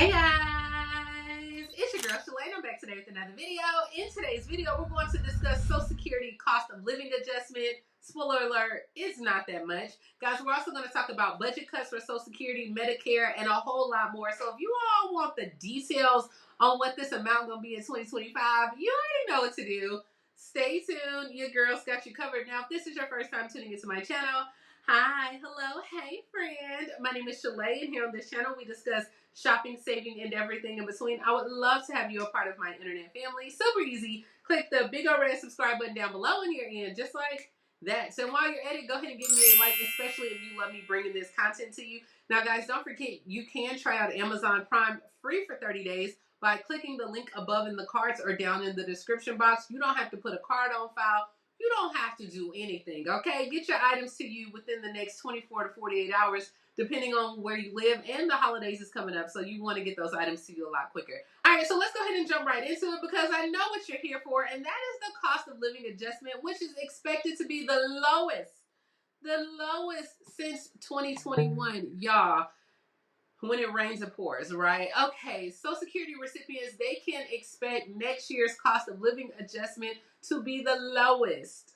Hey guys, it's your girl Shalae and I'm back today with another video. In today's video, we're going to discuss Social Security cost of living adjustment. Spoiler alert, it's not that much. Guys, we're also going to talk about budget cuts for Social Security, Medicare, and a whole lot more. So if you all want the details on what this amount is going to be in 2025, you already know what to do. Stay tuned. Your girl's got you covered. Now, if this is your first time tuning into my channel, hi, hello, hey friend. My name is Shalae, and here on this channel we discuss shopping, saving, and everything in between. I would love to have you a part of my internet family. Super easy. Click the big old red subscribe button down below and you're in, just like that. So while you're at it, go ahead and give me a like, especially if you love me bringing this content to you. Now guys, don't forget, you can try out Amazon Prime free for 30 days by clicking the link above in the cards or down in the description box. You don't have to put a card on file. You don't have to do anything, okay? Get your items to you within the next 24 to 48 hours, depending on where you live, and the holidays is coming up, so you want to get those items to you a lot quicker. All right, so let's go ahead and jump right into it because I know what you're here for, and that is the cost of living adjustment, which is expected to be the lowest since 2021, y'all. When it rains, it pours, right? Okay, Social Security recipients, they can expect next year's cost of living adjustment to be the lowest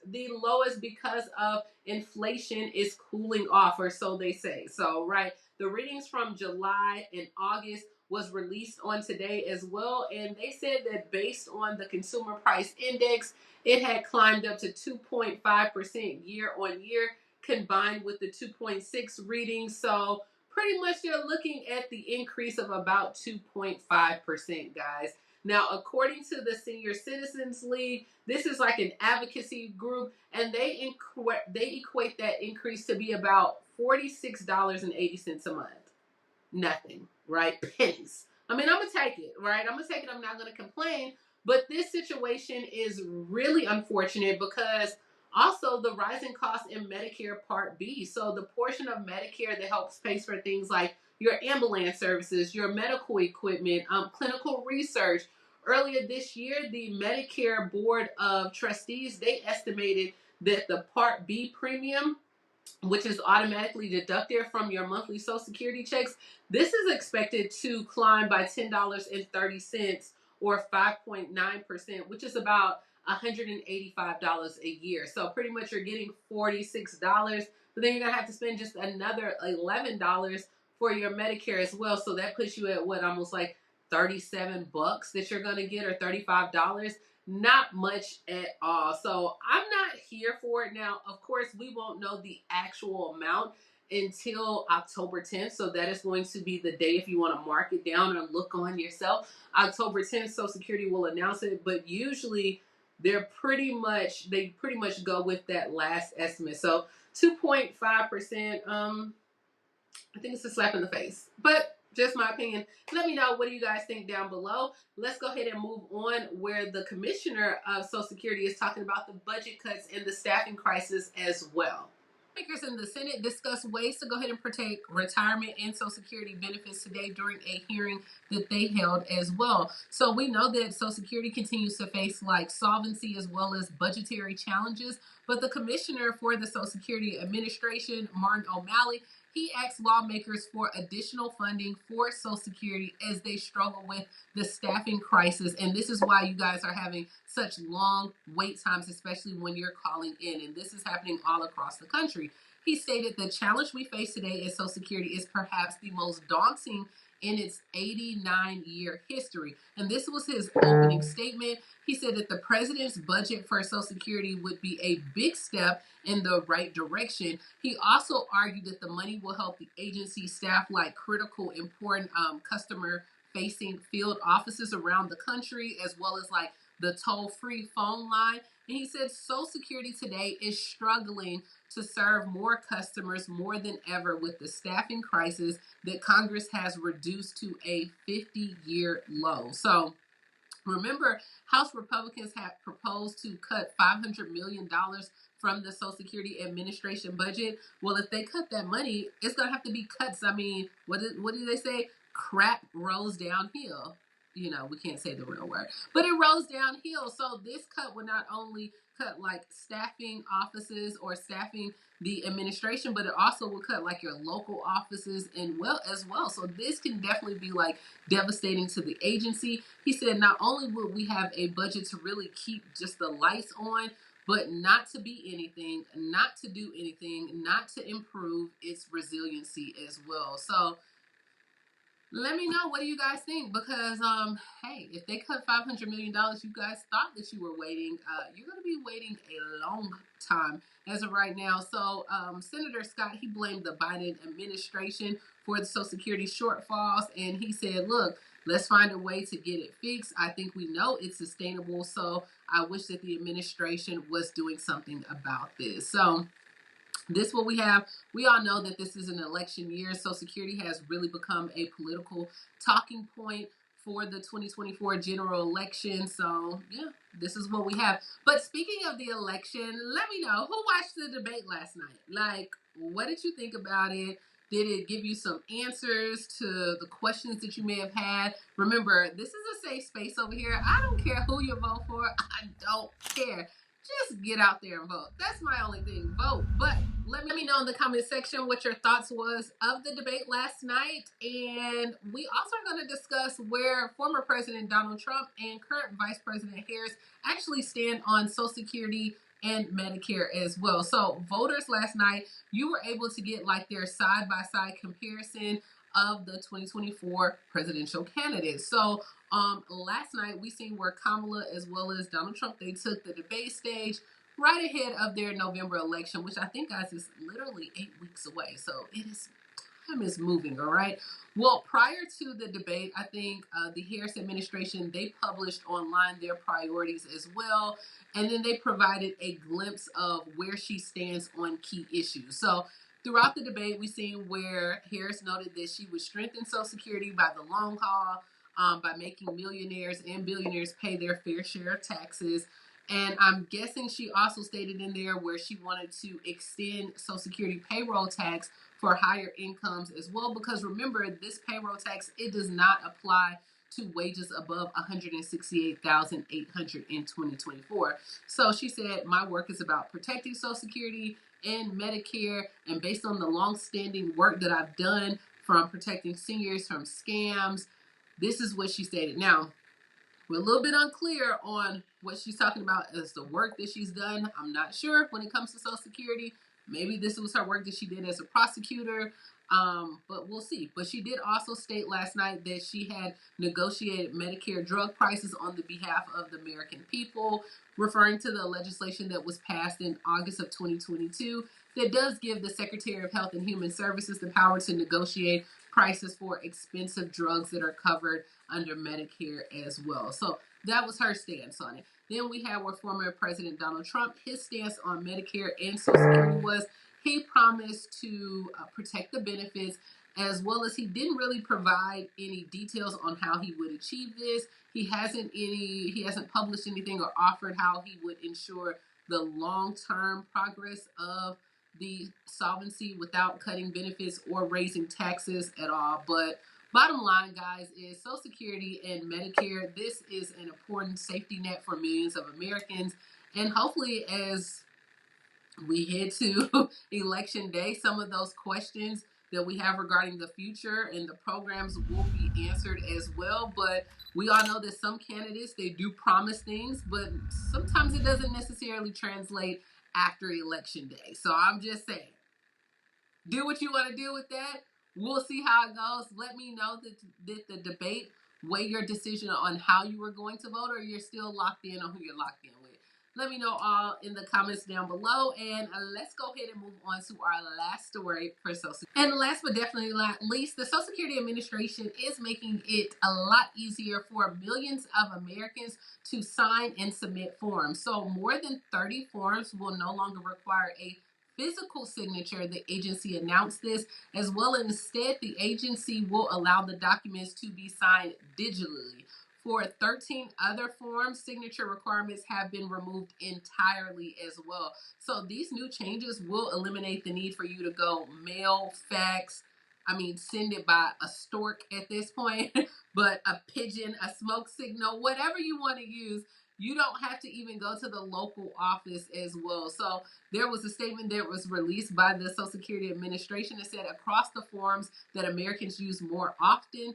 because of inflation is cooling off, or so they say. So, right, the readings from July and August was released on today as well, and they said that based on the consumer price index, it had climbed up to 2.5% year on year, combined with the 2.6 reading. So pretty much they're looking at the increase of about 2.5%, guys. Now, according to the Senior Citizens League, this is like an advocacy group, and they equate that increase to be about $46.80 a month. Nothing, right? Pennies. I mean, I'm going to take it, right? I'm going to take it. I'm not going to complain. But this situation is really unfortunate because also the rising costs in Medicare Part B. So the portion of Medicare that helps pay for things like your ambulance services, your medical equipment, clinical research. Earlier this year, the Medicare Board of Trustees, they estimated that the Part B premium, which is automatically deducted from your monthly Social Security checks, this is expected to climb by $10.30 or 5.9%, which is about $185 a year. So pretty much you're getting $46, but then you're going to have to spend just another $11 for your Medicare as well. So that puts you at what, almost like 37 bucks that you're going to get, or $35. Not much at all. So I'm not here for it. Now, of course, we won't know the actual amount until October 10th. So that is going to be the day if you want to mark it down or look on yourself. October 10th, Social Security will announce it, but usually they pretty much go with that last estimate. So 2.5%, I think it's a slap in the face, but just my opinion. Let me know, what do you guys think down below. Let's go ahead and move on, where the commissioner of Social Security is talking about the budget cuts and the staffing crisis as well. Speakers in the Senate discussed ways to go ahead and protect retirement and Social Security benefits today during a hearing that they held as well. So we know that Social Security continues to face like solvency as well as budgetary challenges, but the commissioner for the Social Security Administration, Martin O'Malley, he asked lawmakers for additional funding for Social Security as they struggle with the staffing crisis. And this is why you guys are having such long wait times, especially when you're calling in. And this is happening all across the country. He stated the challenge we face today at Social Security is perhaps the most daunting in its 89-year history. And this was his opening statement. He said that the president's budget for Social Security would be a big step in the right direction. He also argued that the money will help the agency staff like critical, important customer-facing field offices around the country, as well as like the toll-free phone line. And he said Social Security today is struggling to serve more customers more than ever with the staffing crisis that Congress has reduced to a 50-year low. So remember, House Republicans have proposed to cut $500 million from the Social Security Administration budget. Well, if they cut that money, it's going to have to be cuts. I mean, what do they say? Crap rolls downhill. we can't say the real word, but it rolls downhill. So this cut would not only cut like staffing offices or staffing the administration, but it also will cut like your local offices and as well. So this can definitely be like devastating to the agency. He said not only will we have a budget to really keep just the lights on, but not to be anything, not to do anything, not to improve its resiliency as well. So let me know, what do you guys think? Because hey, if they cut $500 million, you guys thought that you were waiting. You're going to be waiting a long time as of right now. So Senator Scott, he blamed the Biden administration for the Social Security shortfalls, and he said, look, let's find a way to get it fixed. I think we know it's sustainable, so I wish that the administration was doing something about this. So this what we have. We all know that this is an election year. Social Security has really become a political talking point for the 2024 general election. So yeah, this is what we have. But speaking of the election, let me know, who watched the debate last night? Like, what did you think about it? Did it give you some answers to the questions that you may have had? Remember, this is a safe space over here. I don't care who you vote for. I don't care. Just get out there and vote. That's my only thing. Vote. But let me know in the comment section what your thoughts was of the debate last night. And we also are going to discuss where former President Donald Trump and current Vice President Harris actually stand on Social Security and Medicare as well. So voters last night, you were able to get like their side-by-side comparison of the 2024 presidential candidates. So last night we seen where Kamala as well as Donald Trump, they took the debate stage right ahead of their November election, which I think, guys, is literally 8 weeks away. So time is moving, all right? Well, prior to the debate, I think the Harris administration, they published online their priorities as well. And then they provided a glimpse of where she stands on key issues. So throughout the debate, we seen where Harris noted that she would strengthen Social Security by the long haul, by making millionaires and billionaires pay their fair share of taxes. And I'm guessing she also stated in there where she wanted to extend Social Security payroll tax for higher incomes as well. Because remember, this payroll tax, it does not apply to wages above $168,800 in 2024. So she said, my work is about protecting Social Security and Medicare. And based on the long-standing work that I've done from protecting seniors from scams, this is what she stated. Now, we're a little bit unclear on what she's talking about as the work that she's done. I'm not sure when it comes to Social Security. Maybe this was her work that she did as a prosecutor, but we'll see. But she did also state last night that she had negotiated Medicare drug prices on the behalf of the American people, referring to the legislation that was passed in August of 2022 that does give the Secretary of Health and Human Services the power to negotiate prices for expensive drugs that are covered under Medicare as well. So that was her stance on it. Then we have where former President Donald Trump, his stance on Medicare and Social Security was he promised to protect the benefits, as well as he didn't really provide any details on how he would achieve this. He hasn't published anything or offered how he would ensure the long-term progress of the solvency without cutting benefits or raising taxes at all. But bottom line, guys, is Social Security and Medicare, this is an important safety net for millions of Americans. And hopefully, as we head to Election Day, some of those questions that we have regarding the future and the programs will be answered as well. But we all know that some candidates, they do promise things, but sometimes it doesn't necessarily translate after Election Day. So I'm just saying, do what you want to do with that. We'll see how it goes. Let me know that the debate weigh your decision on how you were going to vote, or you're still locked in on who you're locked in with. Let me know all in the comments down below. And let's go ahead and move on to our last story for Social Security. And last but definitely not least, the Social Security Administration is making it a lot easier for millions of Americans to sign and submit forms. So more than 30 forms will no longer require a physical signature. The agency announced this as well. Instead, the agency will allow the documents to be signed digitally. For 13 other forms, signature requirements have been removed entirely as well. So these new changes will eliminate the need for you to go mail, fax, I mean, send it by a stork at this point, but a pigeon, a smoke signal, whatever you want to use. You don't have to even go to the local office as well. So there was a statement that was released by the Social Security Administration that said across the forms that Americans use more often,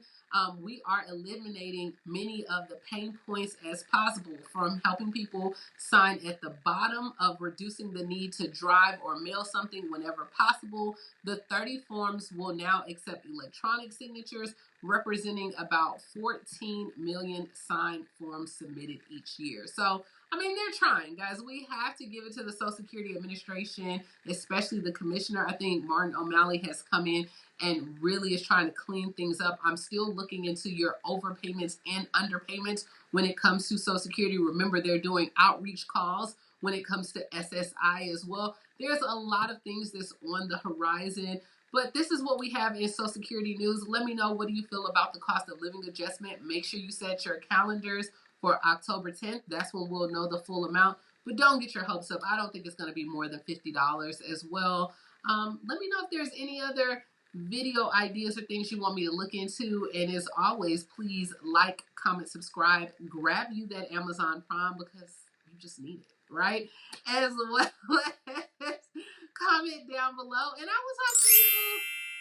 we are eliminating many of the pain points as possible, from helping people sign at the bottom of reducing the need to drive or mail something whenever possible. The 30 forms will now accept electronic signatures, representing about 14 million signed forms submitted each year. So, I mean, they're trying, guys. We have to give it to the Social Security Administration, especially the commissioner. I think Martin O'Malley has come in and really is trying to clean things up. I'm still looking into your overpayments and underpayments when it comes to Social Security. Remember, they're doing outreach calls when it comes to SSI as well. There's a lot of things that's on the horizon. But this is what we have in Social Security news. Let me know, what do you feel about the cost of living adjustment? Make sure you set your calendars for October 10th. That's when we'll know the full amount. But don't get your hopes up. I don't think it's going to be more than $50 as well. Let me know if there's any other video ideas or things you want me to look into. And as always, please like, comment, subscribe, grab you that Amazon Prime because you just need it, right? As well as comment down below. And I will talk to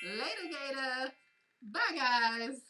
you later, Gator. Bye, guys.